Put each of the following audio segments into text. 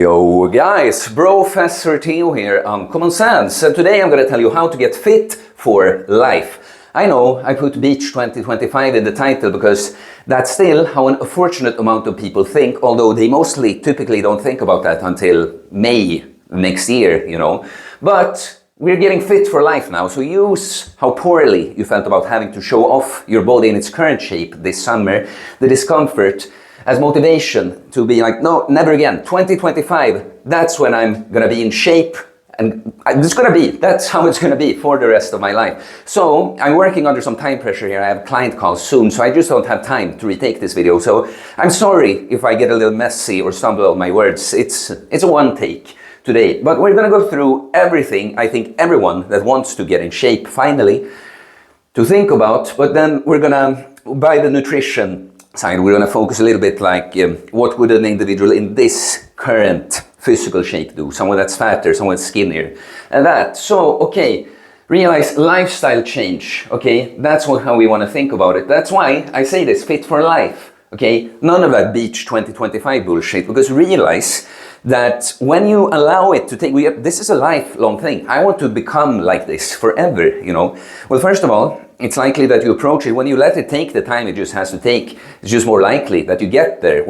Yo guys, Professor Theo here on Common Sense, and today I'm going to tell you how to get fit for life. I know I put Beach 2025 in the title because that's still how an unfortunate amount of people think, although they typically don't think about that until May next year, you know. But we're getting fit for life now, so use how poorly you felt about having to show off your body in its current shape this summer, the discomfort, as motivation to be like, no, never again. 2025, that's when I'm gonna be in shape, and that's how it's gonna be for the rest of my life. So I'm working under some time pressure here. I have client calls soon, so I just don't have time to retake this video. So I'm sorry if I get a little messy or stumble on my words. It's a one take today, but we're gonna go through everything I think everyone that wants to get in shape finally to think about, but then we're gonna, by the nutrition side, we're going to focus a little bit like what would an individual in this current physical shape do? Someone that's fatter, someone that's skinnier, and that. So, okay, realize lifestyle change, okay? That's how we want to think about it. That's why I say this, fit for life, okay? None of that Beach 2025 bullshit, because realize that when you allow it to take, this is a lifelong thing. I want to become like this forever, you know? Well, first of all, it's likely that you approach it, when you let it take the time it just has to take, it's just more likely that you get there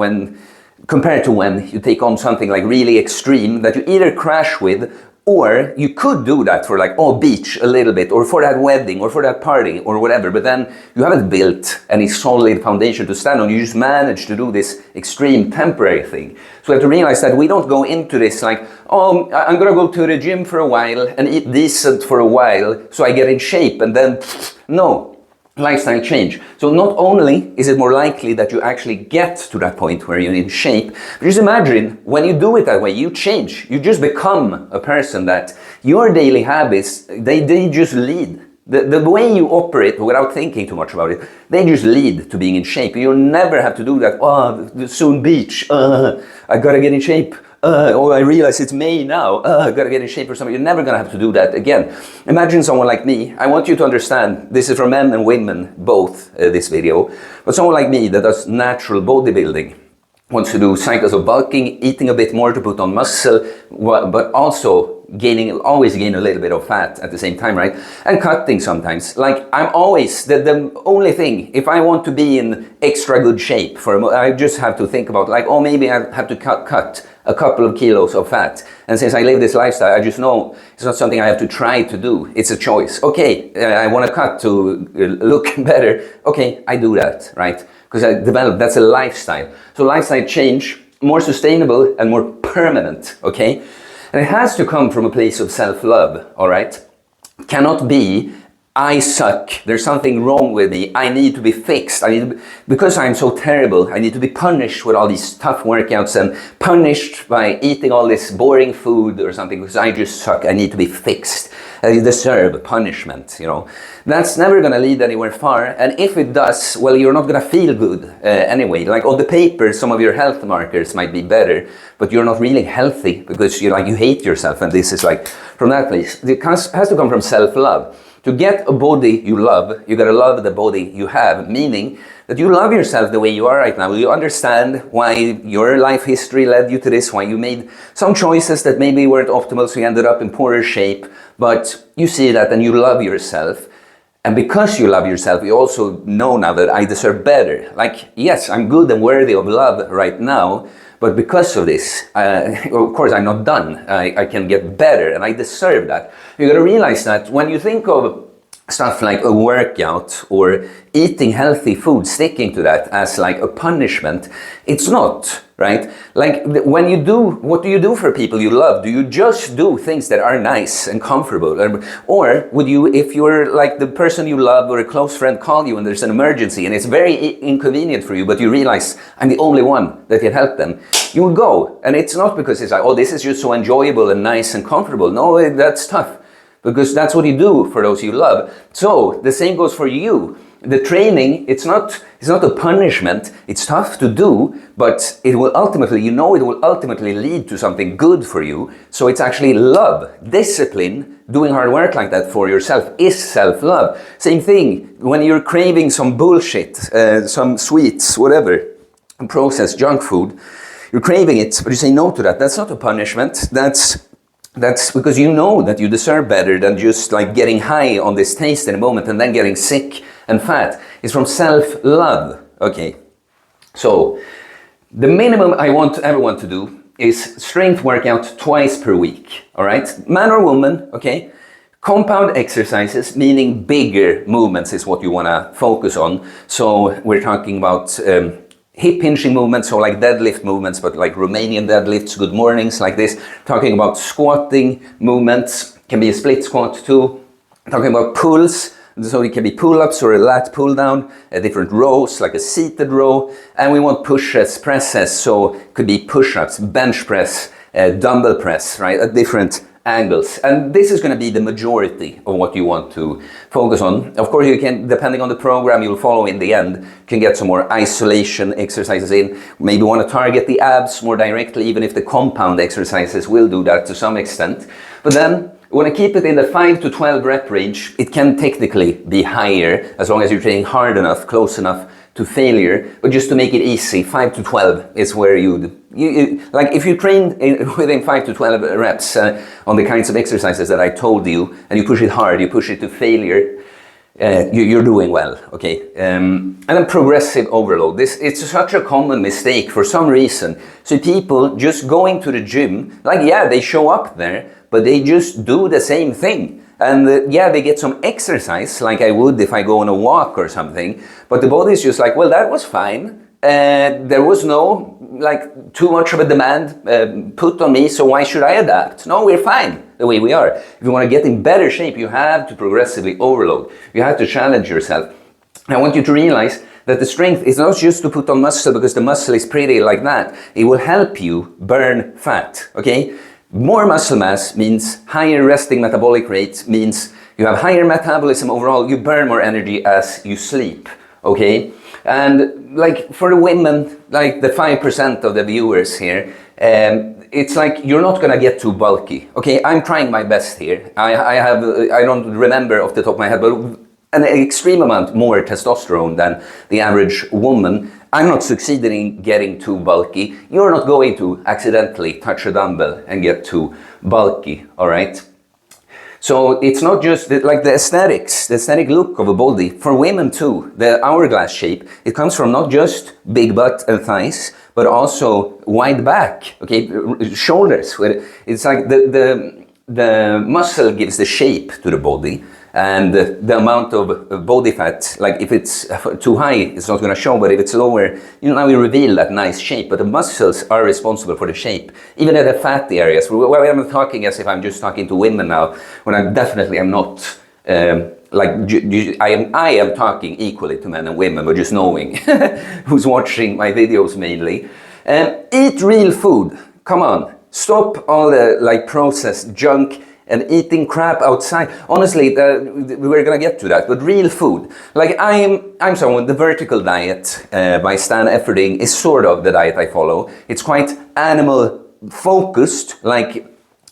compared to when you take on something like really extreme that you either crash with, or you could do that for like, beach a little bit, or for that wedding, or for that party, or whatever, but then you haven't built any solid foundation to stand on. You just manage to do this extreme temporary thing. So we have to realize that we don't go into this like, I'm gonna go to the gym for a while and eat decent for a while so I get in shape, and then, no. Lifestyle change. So not only is it more likely that you actually get to that point where you're in shape, but just imagine when you do it that way, you change. You just become a person that your daily habits, they just lead. The way you operate without thinking too much about it, they just lead to being in shape. You'll never have to do that, soon beach, I gotta get in shape. I realize it's May now, I gotta get in shape or something. You're never gonna have to do that again. Imagine someone like me. I want you to understand, this is for men and women, both, this video. But someone like me that does natural bodybuilding, wants to do cycles of bulking, eating a bit more to put on muscle, but also always gain a little bit of fat at the same time, right? And cutting sometimes. Like, I'm always, the only thing, if I want to be in extra good shape, I just have to think about like, maybe I have to cut a couple of kilos of fat. And since I live this lifestyle, I just know it's not something I have to try to do. It's a choice. Okay, I want to cut to look better. Okay, I do that, right? Because I developed, that's a lifestyle. So lifestyle change, more sustainable and more permanent, okay? And it has to come from a place of self-love, all right? Cannot be, I suck, there's something wrong with me, I need to be fixed, because I'm so terrible, I need to be punished with all these tough workouts and punished by eating all this boring food or something because I just suck, I need to be fixed. I deserve punishment, you know. That's never gonna lead anywhere far, and if it does, well, you're not gonna feel good anyway. Like on the paper, some of your health markers might be better, but you're not really healthy because you hate yourself, and this is like, from that place, it has to come from self-love. To get a body you love, you gotta love the body you have, meaning that you love yourself the way you are right now. You understand why your life history led you to this, why you made some choices that maybe weren't optimal, so you ended up in poorer shape, but you see that and you love yourself. And because you love yourself, you also know now that I deserve better. Like, yes, I'm good and worthy of love right now, but because of this, of course, I'm not done. I can get better, and I deserve that. You gotta realize that when you think of stuff like a workout or eating healthy food, sticking to that as like a punishment, it's not, right? Like when you do, what do you do for people you love? Do you just do things that are nice and comfortable? Or would you, if you're like the person you love or a close friend call you and there's an emergency and it's very inconvenient for you, but you realize I'm the only one that can help them, you will go. And it's not because it's like, this is just so enjoyable and nice and comfortable. No, that's tough. Because that's what you do for those you love. So the same goes for you. The training, it's not a punishment. It's tough to do, but it will ultimately, it will ultimately lead to something good for you. So it's actually love, discipline. Doing hard work like that for yourself is self-love. Same thing when you're craving some bullshit, some sweets, whatever, processed junk food. you're craving it, but you say no to that. That's not a punishment. That's because you know that you deserve better than just like getting high on this taste in a moment and then getting sick and fat. It's from self-love. Okay. So the minimum I want everyone to do is strength workout twice per week. All right. Man or woman. Okay. Compound exercises, meaning bigger movements, is what you want to focus on. So we're talking about hip hinging movements, so like deadlift movements, but like Romanian deadlifts, good mornings, like this. Talking about squatting movements, can be a split squat too. Talking about pulls, so it can be pull-ups or a lat pull-down, different rows, like a seated row. And we want pushes, presses, so it could be push-ups, bench press, dumbbell press, right, at different angles. And this is going to be the majority of what you want to focus on. Of course, you can, depending on the program you'll follow in the end, can get some more isolation exercises in. Maybe want to target the abs more directly, even if the compound exercises will do that to some extent. But then you want to keep it in the 5 to 12 rep range. It can technically be higher as long as you're training hard enough, close enough to failure, but just to make it easy, 5 to 12 is where you like if you train within 5 to 12 reps on the kinds of exercises that I told you, and you push it hard, you push it to failure, you're doing well, okay? And then progressive overload. It's such a common mistake for some reason. So people just going to the gym, like yeah, they show up there, but they just do the same thing. And yeah, they get some exercise, like I would if I go on a walk or something, but the body's just like, well, that was fine. There was no, like, too much of a demand put on me, so why should I adapt? No, we're fine the way we are. If you want to get in better shape, you have to progressively overload. You have to challenge yourself. I want you to realize that the strength is not just to put on muscle because the muscle is pretty like that. It will help you burn fat, okay? More muscle mass means higher resting metabolic rate, means you have higher metabolism overall, you burn more energy as you sleep, okay? And like for the women, like the 5% of the viewers here, it's like you're not gonna get too bulky, okay? I'm trying my best here. I don't remember off the top of my head, but an extreme amount more testosterone than the average woman. I'm not succeeding in getting too bulky. You're not going to accidentally touch a dumbbell and get too bulky, all right? So it's not just like the aesthetic look of a body. For women too, the hourglass shape, it comes from not just big butt and thighs, but also wide back, okay? Shoulders. It's like the muscle gives the shape to the body. And the amount of body fat, like if it's too high, it's not going to show, but if it's lower, now we reveal that nice shape. But the muscles are responsible for the shape, even at the fatty areas. Where I'm talking as if I'm just talking to women now, when I definitely am not. I am talking equally to men and women, but just knowing who's watching my videos mainly. Eat real food. Come on, stop all the like processed junk and eating crap outside. Honestly, we're gonna get to that, but real food. Like I'm someone, the vertical diet by Stan Efferding is sort of the diet I follow. It's quite animal focused, like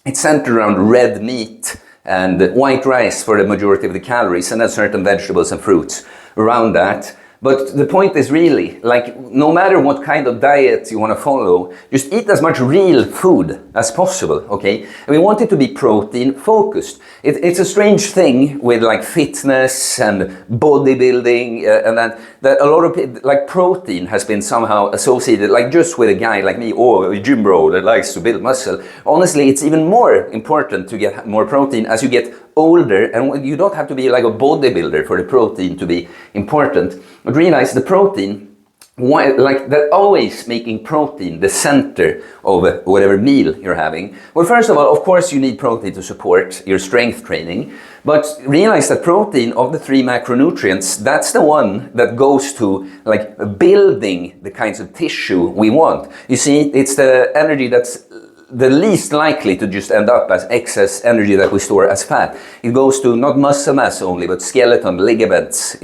it's centered around red meat and white rice for the majority of the calories, and then certain vegetables and fruits around that. But the point is really, like, no matter what kind of diet you want to follow, just eat as much real food as possible, okay? And we want it to be protein focused. It's a strange thing with like fitness and bodybuilding and that a lot of like protein has been somehow associated, like just with a guy like me, or a gym bro that likes to build muscle. Honestly, it's even more important to get more protein as you get older, and you don't have to be like a bodybuilder for the protein to be important. But realize the protein, why, like that always making protein the center of whatever meal you're having. Well, first of all, of course you need protein to support your strength training, but realize that protein of the 3 macronutrients, that's the one that goes to like building the kinds of tissue we want. You see, it's the energy that's the least likely to just end up as excess energy that we store as fat. It goes to not muscle mass only, but skeleton, ligaments,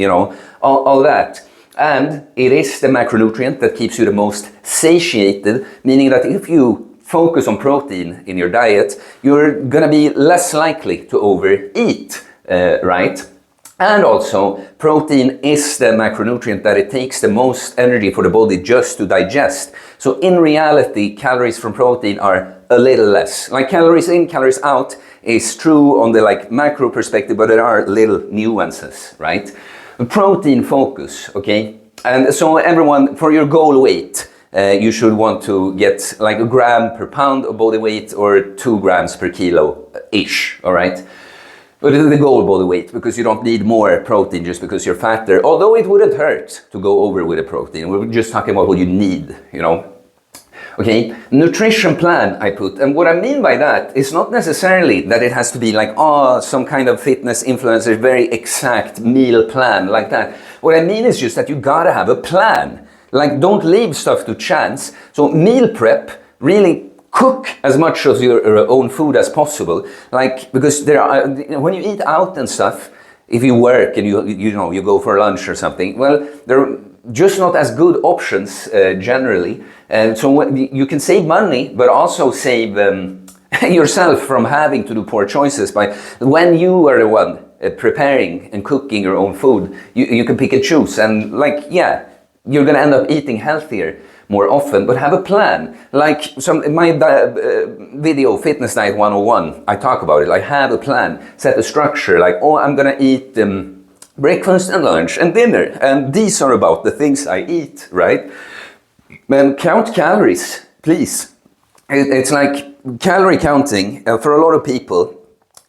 all that. And it is the macronutrient that keeps you the most satiated, meaning that if you focus on protein in your diet, you're gonna be less likely to overeat, right? And also, protein is the macronutrient that it takes the most energy for the body just to digest. So in reality, calories from protein are a little less. Like calories in, calories out is true on the like macro perspective, but there are little nuances, right? Protein focus, okay? And so everyone, for your goal weight, you should want to get like a gram per pound of body weight or 2 grams per kilo-ish, all right? But it is the goal body weight, because you don't need more protein just because you're fatter, although it wouldn't hurt to go over with a protein. We're just talking about what you need, you know. Okay, nutrition plan I put, and what I mean by that is not necessarily that it has to be like, oh, some kind of fitness influencer, very exact meal plan like that. What I mean is just that you gotta have a plan. Like, don't leave stuff to chance. So meal prep, really cook as much of your own food as possible. Like, because there are, when you eat out and stuff, if you work and you go for lunch or something, well, they're just not as good options generally. And so you can save money, but also save yourself from having to do poor choices by when you are the one preparing and cooking your own food, you can pick and choose. And like, yeah, you're gonna end up eating healthier more often, but have a plan. Like in my video, Fitness Diet 101, I talk about it, like have a plan, set a structure, like, oh, I'm gonna eat breakfast and lunch and dinner, and these are about the things I eat, right? And count calories, please. It's like calorie counting, for a lot of people,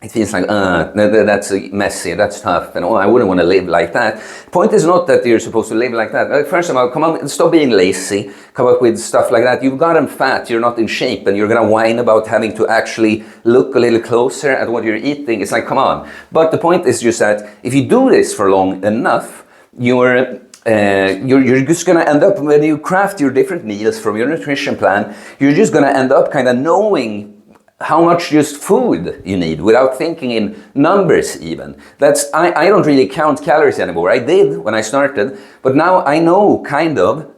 it feels like, that's messy, that's tough, and oh, I wouldn't want to live like that. Point is not that you're supposed to live like that. First of all, come on, stop being lazy, come up with stuff like that. You've gotten fat, you're not in shape, and you're gonna whine about having to actually look a little closer at what you're eating. It's like, come on. But the point is just that if you do this for long enough, you're just gonna end up, when you craft your different meals from your nutrition plan, you're just gonna end up kind of knowing how much just food you need without thinking in numbers even. I don't really count calories anymore. I did when I started, but now I know kind of,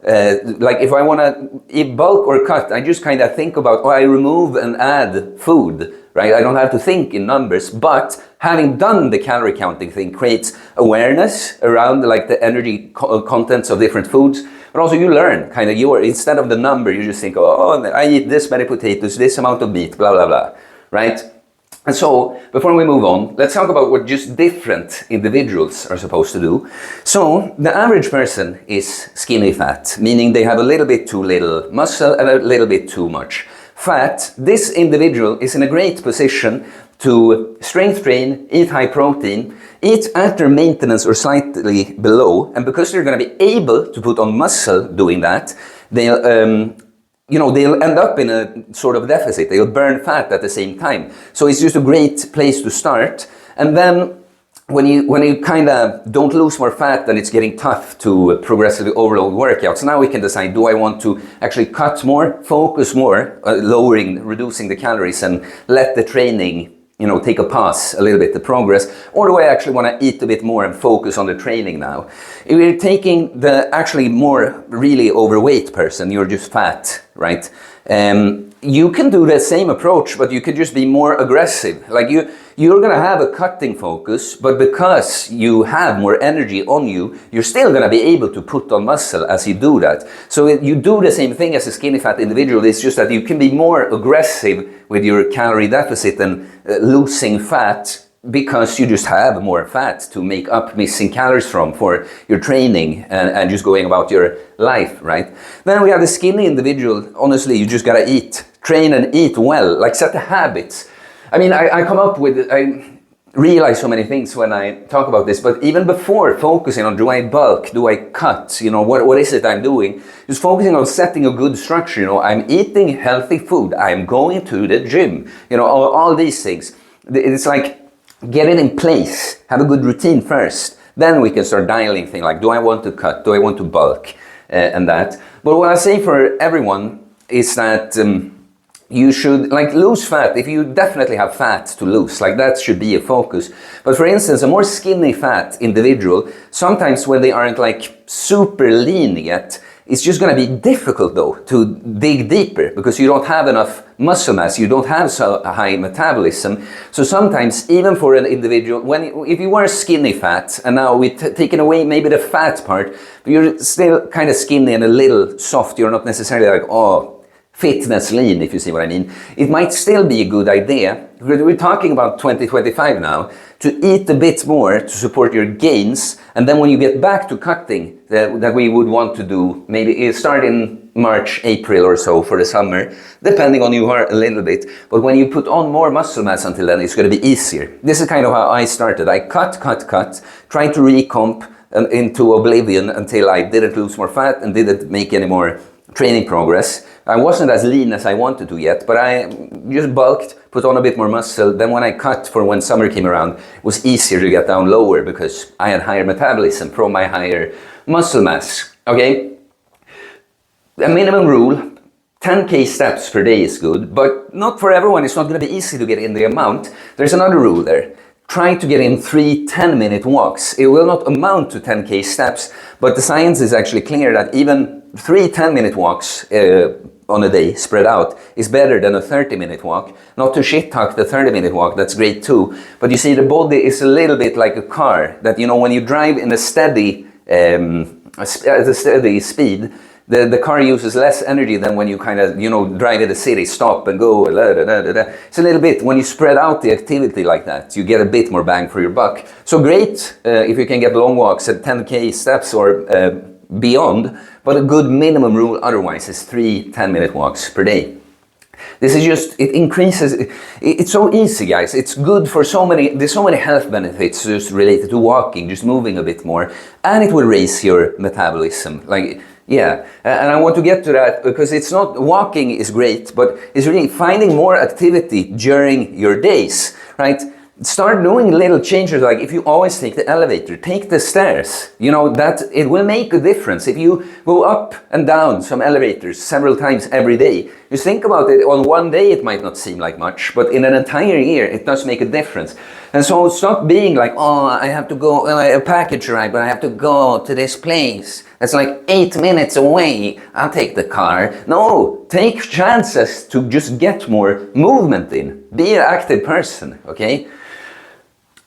like if I want to eat bulk or cut, I just kind of think about, oh, I remove and add food, right? I don't have to think in numbers, but having done the calorie counting thing creates awareness around like the energy contents of different foods. But also you learn kind of instead of the number, you just think, oh, I eat this many potatoes, this amount of meat, blah, blah, blah, right? And so, before we move on, let's talk about what just different individuals are supposed to do. So, the average person is skinny fat, meaning they have a little bit too little muscle and a little bit too much fat. This individual is in a great position to strength train, eat high protein, eat at their maintenance or slightly below, and because they're going to be able to put on muscle doing that, they'll end up in a sort of deficit. They'll burn fat at the same time. So it's just a great place to start. And then when you kind of don't lose more fat, then it's getting tough to progressively overload workouts. Now we can decide, do I want to actually cut more, focus more, reducing the calories, and let the training take a pause a little bit, the progress, or do I actually want to eat a bit more and focus on the training now? If you're taking the actually more really overweight person, you're just fat, right? You can do the same approach, but you could just be more aggressive. Like you're gonna have a cutting focus, but because you have more energy on you, you're still gonna be able to put on muscle as you do that. So you do the same thing as a skinny fat individual, it's just that you can be more aggressive with your calorie deficit and losing fat, because you just have more fat to make up missing calories from for your training and just going about your life, right? Then we have the skinny individual. Honestly, you just gotta eat, train and eat well, like set the habits. I mean, I realize so many things when I talk about this, but even before focusing on, do I bulk, do I cut, what is it I'm doing? Just focusing on setting a good structure, I'm eating healthy food, I'm going to the gym, all these things. It's like, get it in place, have a good routine first, then we can start dialing things like, do I want to cut, do I want to bulk, and that. But what I say for everyone is that you should lose fat. If you definitely have fat to lose, that should be a focus. But for instance, a more skinny fat individual, sometimes when they aren't super lean yet, It's just going to be difficult though to dig deeper because you don't have enough muscle mass, you don't have so high metabolism. So sometimes even for an individual, if you were skinny fat and now we've taken away maybe the fat part, but you're still kind of skinny and a little soft, you're not necessarily like, oh, fitness lean, if you see what I mean. It might still be a good idea. We're talking about 2025 now, to eat a bit more to support your gains, and then when you get back to cutting, that we would want to do, maybe start in March, April or so for the summer, depending on you a little bit. But when you put on more muscle mass until then, it's going to be easier. This is kind of how I started. I cut, tried to recomp into oblivion until I didn't lose more fat and didn't make any more training progress. I wasn't as lean as I wanted to yet, but I just bulked, put on a bit more muscle. Then when I cut for when summer came around, it was easier to get down lower because I had higher metabolism from my higher muscle mass. Okay? A minimum rule, 10k steps per day is good, but not for everyone. It's not going to be easy to get in the amount. There's another rule there. Try to get in 3 10-minute walks. It will not amount to 10k steps, but the science is actually clear that even 3 10-minute walks on a day spread out is better than a 30-minute walk. Not to shit talk the 30-minute walk, that's great too. But you see, the body is a little bit like a car that, you know, when you drive in a steady, at a steady speed, the car uses less energy than when you kind of, you know, drive in the city, stop and go. It's a little bit, when you spread out the activity like that, you get a bit more bang for your buck. So great if you can get long walks at 10k steps or beyond, but a good minimum rule otherwise is 3 10-minute walks per day. This is just, it increases, it's so easy, guys. It's good for so many, there's so many health benefits just related to walking, just moving a bit more, and it will raise your metabolism. Like, yeah, and I want to get to that because it's not, walking is great, but it's really finding more activity during your days, right? Start doing little changes, like if you always take the elevator, take the stairs. You know, that it will make a difference. If you go up and down some elevators several times every day, you think about it, on one day it might not seem like much, but in an entire year it does make a difference. And so stop being like, oh, I have to go, a package arrived, but I have to go to this place. It's like 8 minutes away, I'll take the car. No, take chances to just get more movement in. Be an active person, okay?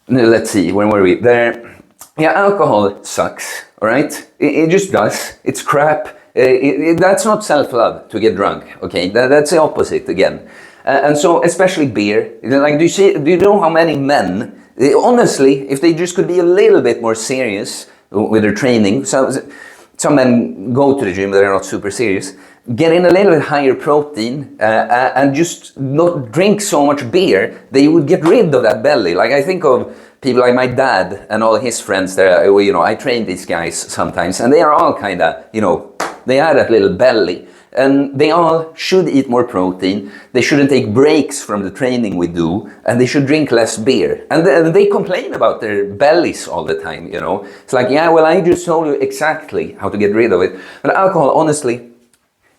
Let's see, where were we? There. Yeah, alcohol sucks, all right? It just does. It's crap. That's not self-love to get drunk, okay? That's the opposite again. And so, especially beer. Like, do you know how many men, honestly, if they just could be a little bit more serious with their training, some men go to the gym, they're not super serious, get in a little bit higher protein and just not drink so much beer, they would get rid of that belly. Like, I think of people like my dad and all his friends there, you know, I train these guys sometimes, and they are all kind of, you know, they have that little belly. And they all should eat more protein, they shouldn't take breaks from the training we do, and they should drink less beer. And they complain about their bellies all the time, you know. It's like, yeah, well, I just told you exactly how to get rid of it. But alcohol, honestly,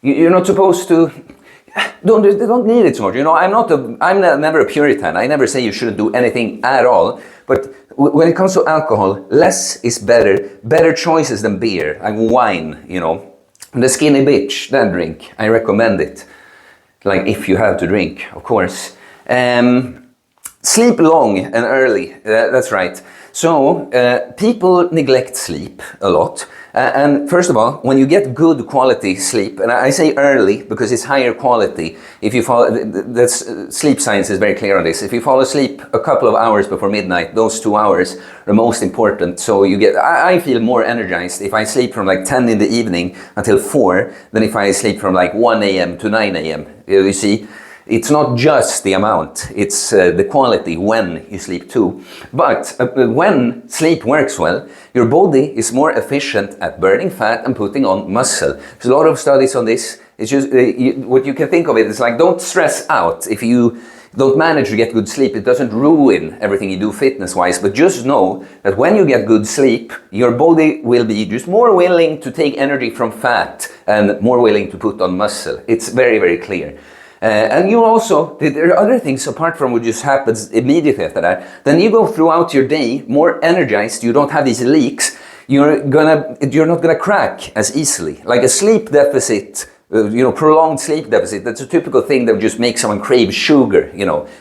you're not supposed to, don't need it so much. You know, I'm never a Puritan. I never say you shouldn't do anything at all. But when it comes to alcohol, less is better. Better choices than beer, like wine, you know. The skinny bitch, that drink, I recommend it. Like, if you have to drink, of course. Sleep long and early, that's right. So, people neglect sleep a lot. And first of all, when you get good quality sleep, and I say early because it's higher quality. If you fall, sleep science is very clear on this. If you fall asleep a couple of hours before midnight, those 2 hours are most important. So you get, I feel more energized if I sleep from like 10 in the evening until 4 than if I sleep from like 1 a.m. to 9 a.m. You see? It's not just the amount, it's the quality when you sleep too. But when sleep works well, your body is more efficient at burning fat and putting on muscle. There's a lot of studies on this. It's just, what you can think of it is like, don't stress out if you don't manage to get good sleep. It doesn't ruin everything you do fitness-wise, but just know that when you get good sleep, your body will be just more willing to take energy from fat and more willing to put on muscle. It's very, very clear. And you also, there are other things apart from what just happens immediately after that. Then you go throughout your day more energized, you don't have these leaks. you're not gonna crack as easily. Like a sleep deficit, prolonged sleep deficit, that's a typical thing that just makes someone crave sugar,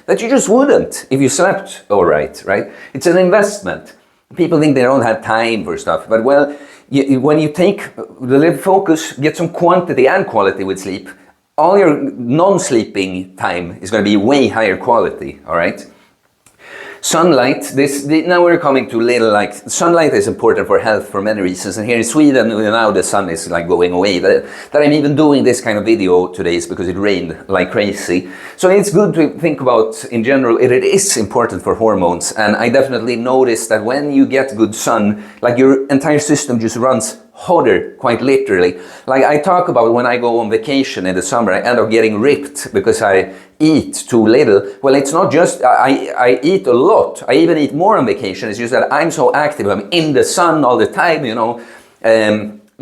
that you just wouldn't if you slept all right, right? It's an investment. People think they don't have time for stuff, but well, when you take the little focus, get some quantity and quality with sleep, all your non-sleeping time is going to be way higher quality, all right? Sunlight, now we're coming to little, like, sunlight is important for health for many reasons, and here in Sweden now the sun is like going away. That I'm even doing this kind of video today is because it rained like crazy. So it's good to think about, in general, it is important for hormones, and I definitely noticed that when you get good sun, like your entire system just runs hotter, quite literally. Like I talk about when I go on vacation in the summer, I end up getting ripped because I eat too little. Well, it's not just, I eat a lot. I even eat more on vacation. It's just that I'm so active. I'm in the sun all the time,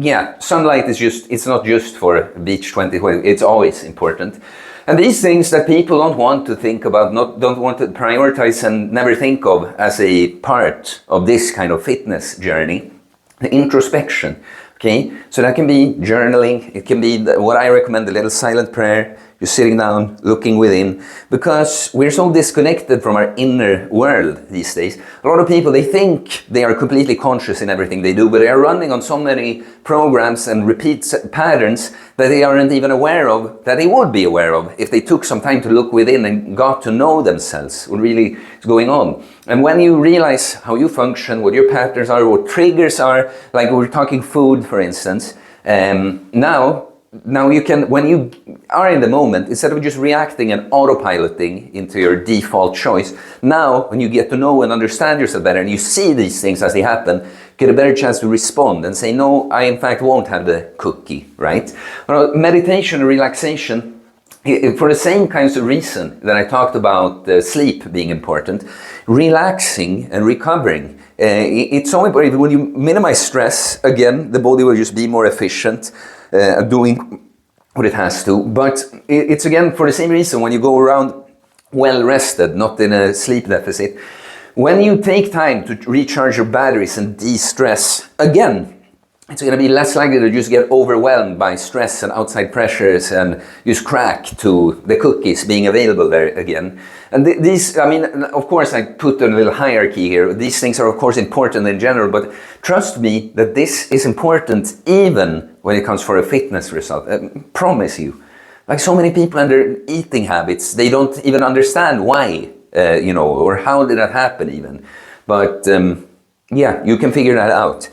yeah, sunlight is just, it's not just for Beach 2020. It's always important. And these things that people don't want to think about, don't want to prioritize and never think of as a part of this kind of fitness journey. The introspection, okay? So that can be journaling, it can be what I recommend, a little silent prayer. You're sitting down, looking within, because we're so disconnected from our inner world these days. A lot of people, they think they are completely conscious in everything they do, but they are running on so many programs and repeat patterns that they aren't even aware of, that they would be aware of if they took some time to look within and got to know themselves, what really is going on. And when you realize how you function, what your patterns are, what triggers are, like we're talking food, for instance, now you can, when you are in the moment, instead of just reacting and autopiloting into your default choice, now when you get to know and understand yourself better and you see these things as they happen, get a better chance to respond and say, no, I in fact won't have the cookie, right? Meditation and relaxation, for the same kinds of reason that I talked about sleep being important, relaxing and recovering. It's so important. When you minimize stress, again, the body will just be more efficient, doing what it has to. But it's again for the same reason when you go around well rested, not in a sleep deficit. When you take time to recharge your batteries and de-stress, again, it's going to be less likely to just get overwhelmed by stress and outside pressures and just crack to the cookies being available there again. And these, I mean, of course, I put a little hierarchy here. These things are, of course, important in general, but trust me that this is important even when it comes for a fitness result. I promise you. Like so many people and their eating habits, they don't even understand why, or how did that happen even. But yeah, you can figure that out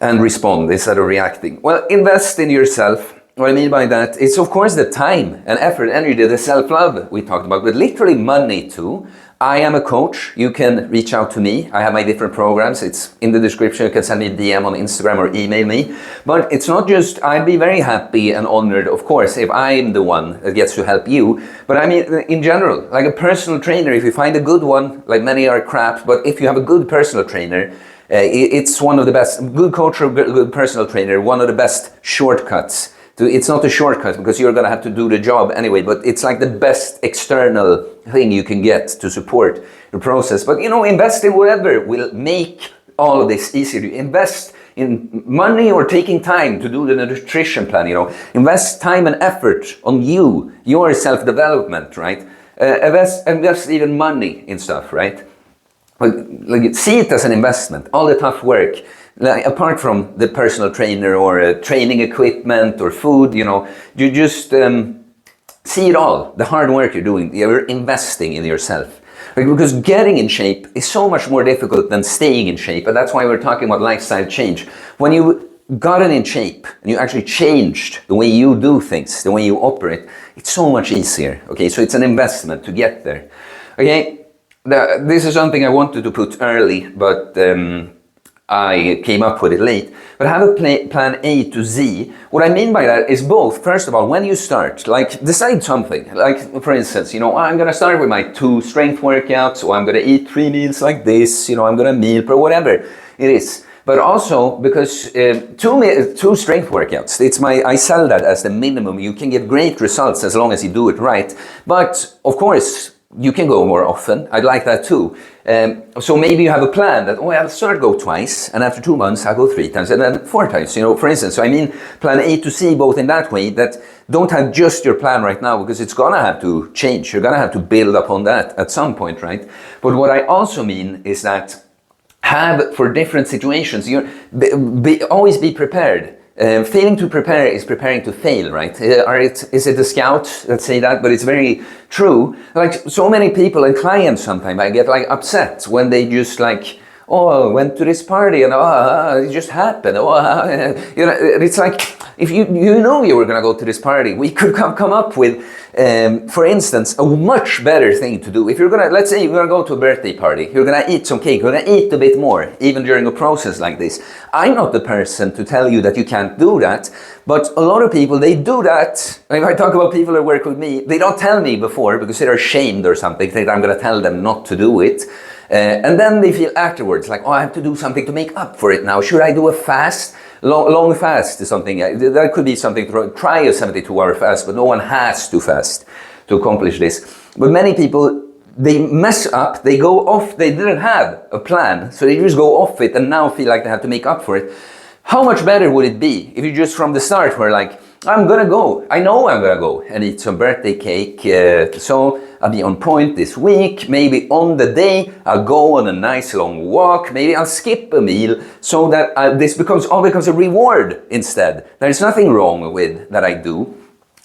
and respond instead of reacting. Well, invest in yourself. What I mean by that is, of course, the time and effort, energy, the self-love we talked about, but literally money too. I am a coach. You can reach out to me. I have my different programs. It's in the description. You can send me a DM on Instagram or email me. But it's not just, I'd be very happy and honored, of course, if I'm the one that gets to help you. But I mean, in general, like a personal trainer, if you find a good one, like many are crap, but if you have a good personal trainer, it's one of the best, good coach or good personal trainer, one of the best shortcuts. It's not a shortcut because you're going to have to do the job anyway, but it's like the best external thing you can get to support the process. But invest in whatever will make all of this easier. Invest in money or taking time to do the nutrition plan, invest time and effort on you, your self-development, right? Invest even money in stuff, right? Like, see it as an investment, all the tough work, like, apart from the personal trainer or training equipment or food, you just see it all, the hard work you're doing, you're investing in yourself. Because getting in shape is so much more difficult than staying in shape, and that's why we're talking about lifestyle change. When you gotten in shape and you actually changed the way you do things, the way you operate, it's so much easier, okay? So it's an investment to get there, okay? This is something I wanted to put early, but I came up with it late. But have a plan A to Z. What I mean by that is both. First of all, when you start, like decide something. Like for instance, I'm going to start with my 2 strength workouts, or I'm going to eat 3 meals like this, I'm going to meal prep, whatever it is. But also because 2 strength workouts, I sell that as the minimum. You can get great results as long as you do it right. But of course, you can go more often. I'd like that too. So maybe you have a plan that, oh, I'll start go twice, and after 2 months I'll go 3 times, and then 4 times, you know, for instance. So I mean plan A to C both in that way, that don't have just your plan right now, because it's gonna have to change. You're gonna have to build upon that at some point, right? But what I also mean is that have for different situations, always be prepared. Failing to prepare is preparing to fail, right? Is it the scouts that say that? But it's very true. Like so many people and clients sometimes, I get like upset when they just like, oh, I went to this party and it just happened. You know, it's like, if you know you were gonna go to this party, we could come up with, for instance, a much better thing to do. If you're gonna, let's say you're gonna go to a birthday party, you're gonna eat some cake, you're gonna eat a bit more, even during a process like this. I'm not the person to tell you that you can't do that, but a lot of people, they do that. If I talk about people that work with me, they don't tell me before because they're ashamed or something, that I'm gonna tell them not to do it. And then they feel afterwards like, oh, I have to do something to make up for it now. Should I do a fast? Long fast is something, that could be something to try a 72-hour fast, but no one has to fast to accomplish this. But many people, they mess up, they go off, they didn't have a plan, so they just go off it and now feel like they have to make up for it. How much better would it be if you just from the start were like, I'm gonna go, I know I'm gonna go and eat some birthday cake, so I'll be on point this week. Maybe on the day I'll go on a nice long walk, maybe I'll skip a meal, so that this becomes a reward instead. There's nothing wrong with that I do,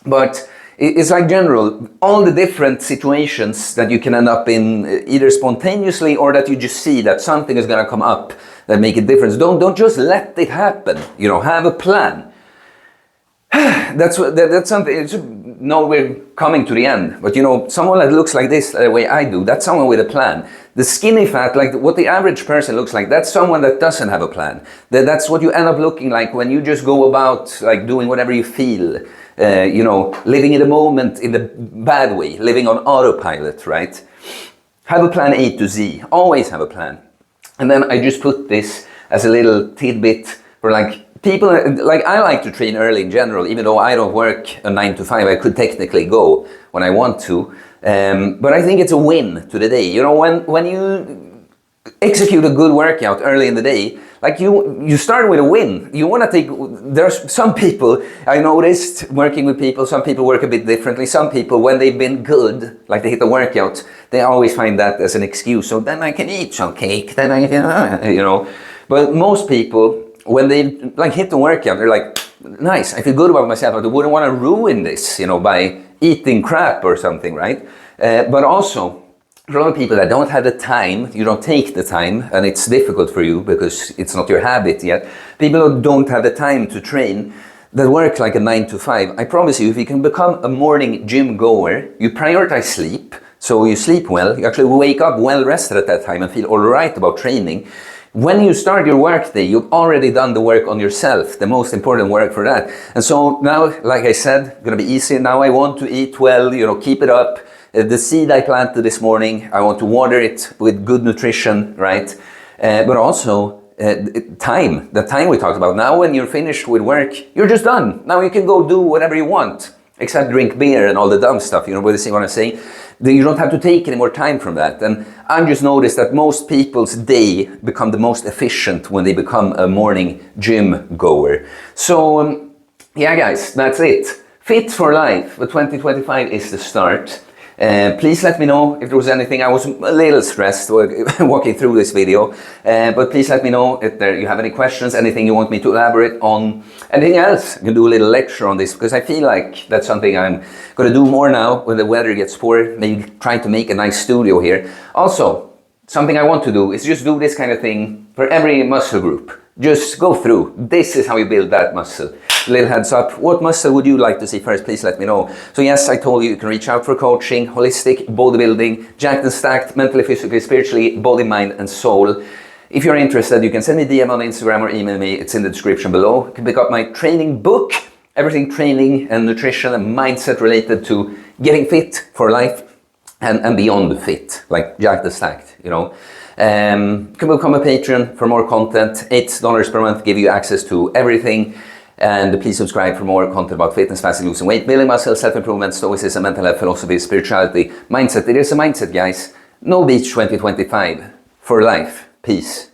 but it's like general, all the different situations that you can end up in, either spontaneously or that you just see that something is gonna come up that make a difference. Don't just let it happen, you know, have a plan. That's something, no, we're coming to the end, but you know, someone that looks like this, the way I do, that's someone with a plan. The skinny fat, like what the average person looks like, that's someone that doesn't have a plan. That's what you end up looking like when you just go about like doing whatever you feel, you know, living in the moment in the bad way, living on autopilot, right? Have a plan A to Z, always have a plan. And then I just put this as a little tidbit for like, people, like I like to train early in general, even though I don't work a 9 to 5, I could technically go when I want to. But I think it's a win to the day. You know, when you execute a good workout early in the day, like you start with a win. You want to take, there's some people, I noticed working with people, some people work a bit differently. Some people, when they've been good, like they hit the workout, they always find that as an excuse. So then I can eat some cake, then I can, you know. But most people, when they like hit the workout, they're like, nice, I feel good about myself. I wouldn't want to ruin this, you know, by eating crap or something, right? But also, for a lot of people that don't have the time, you don't take the time, and it's difficult for you because it's not your habit yet. People who don't have the time to train, that work like a 9 to 5, I promise you, if you can become a morning gym goer, you prioritize sleep, so you sleep well, you actually wake up well rested at that time and feel all right about training. When you start your work day, you've already done the work on yourself, the most important work for that. And so now, like I said, gonna be easy. Now I want to eat well, you know, keep it up. The seed I planted this morning, I want to water it with good nutrition, right? But also time, the time we talked about. Now when you're finished with work, you're just done. Now you can go do whatever you want, except drink beer and all the dumb stuff, you know what I'm saying? You don't have to take any more time from that. And I've just noticed that most people's day become the most efficient when they become a morning gym goer. So yeah guys, that's it. Fit for life, but 2025 is the start. Please let me know if there was anything. I was a little stressed walking through this video, but please let me know if you have any questions, anything you want me to elaborate on, anything else. I can do a little lecture on this because I feel like that's something I'm going to do more now when the weather gets poor, maybe trying to make a nice studio here. Also, something I want to do is just do this kind of thing for every muscle group. Just go through. This is how you build that muscle. A little heads up. What muscle would you like to see first? Please let me know. So yes, I told you you can reach out for coaching, holistic, bodybuilding, jacked and stacked, mentally, physically, spiritually, body, mind, and soul. If you're interested, you can send me a DM on Instagram or email me. It's in the description below. You can pick up my training book, everything training and nutrition and mindset related to getting fit for life and beyond fit, like jacked and stacked, you know. You can become a patron for more content. $8 per month give you access to everything. And please subscribe for more content about fitness, fasting, losing weight, building muscle, self-improvement, stoicism, mental health, philosophy, spirituality, mindset. It is a mindset, guys. No beach 2025. For life. Peace.